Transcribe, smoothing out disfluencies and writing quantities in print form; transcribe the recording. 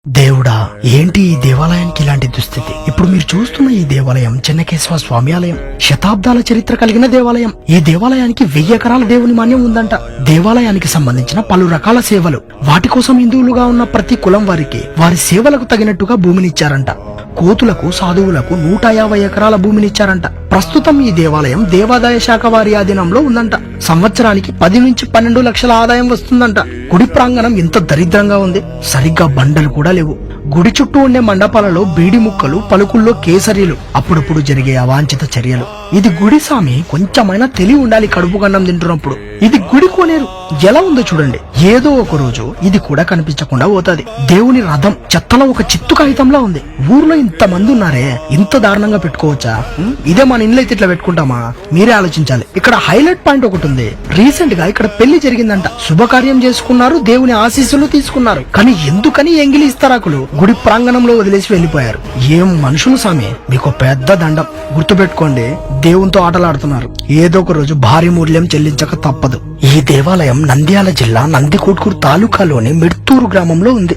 దేవుడా, ఏంటి ఈ దేవాలయానికి ఇలాంటి దుస్థితి? ఇప్పుడు మీరు చూస్తున్న ఈ దేవాలయం చెన్నకేశవ స్వామి ఆలయం. శతాబ్దాల చరిత్ర కలిగిన దేవాలయం. ఈ దేవాలయానికి 1000 ఎకరాల దేవుని మాన్యం ఉందంట. దేవాలయానికి సంబంధించిన పలు రకాల సేవలు, వాటి కోసం హిందువులుగా ఉన్న ప్రతి కులం వారికి వారి సేవలకు తగినట్టుగా భూమినిచ్చారంట. కోతులకు, సాధువులకు 150 ఎకరాల భూమినిచ్చారంట. ప్రస్తుతం ఈ దేవాలయం దేవాదాయ శాఖ వారి ఆధీనంలో ఉందంట. సంవత్సరానికి 10 నుంచి 12 లక్షల ఆదాయం వస్తుందంట. గుడి ప్రాంగణం ఎంత దరిద్రంగా ఉంది. సరిగ్గా బండలు కూడా లేవు. గుడి చుట్టూ ఉండే మండపాలలో బీడి ముక్కలు, పలుకుల్లో కేసరీలు, అప్పుడప్పుడు జరిగే అవాంఛిత చర్యలు. ఇది గుడి సామి, కొంచెమైనా తెలివి ఉండాలి కడుపు గన్నం తింటున్నప్పుడు. ఇది గుడి కోనేరు ఎలా ఉందో చూడండి. ఏదో ఒక రోజు ఇది కూడా కనిపించకుండా పోతాది. దేవుని రథం చెత్తలో ఒక చిత్తు కాగితంలా ఉంది. ఊర్లో ఇంత మంది ఉన్నారే, ఇంత దారుణంగా పెట్టుకోవచ్చా? ఇదే మన ఇంట్లో అయితే ఇట్లా పెట్టుకుంటామా? మీరే ఆలోచించాలి. ఇక్కడ హైలైట్ పాయింట్ ఒకటి ఉంది. రీసెంట్ గా ఇక్కడ పెళ్లి జరిగిందంట. శుభకార్యం చేసుకున్నారు, దేవుని ఆశీస్సులు తీసుకున్నారు. కానీ ఎందుకని ఎంగిలి ఇస్తరాకులు గుడి ప్రాంగణంలో వదిలేసి వెళ్లిపోయారు? ఏం మనుషులు సామి, మీకు పెద్ద దండం. గుర్తుపెట్టుకోండి, దేవునితో ఆటలాడుతున్నారు. ఏదో ఒక రోజు భారీ మూల్యం చెల్లించక తప్పదు. ఈ దేవాలయం నంద్యాల జిల్లా నందికొట్కూరు తాలూకాలోని మిడ్తూరు గ్రామంలో ఉంది.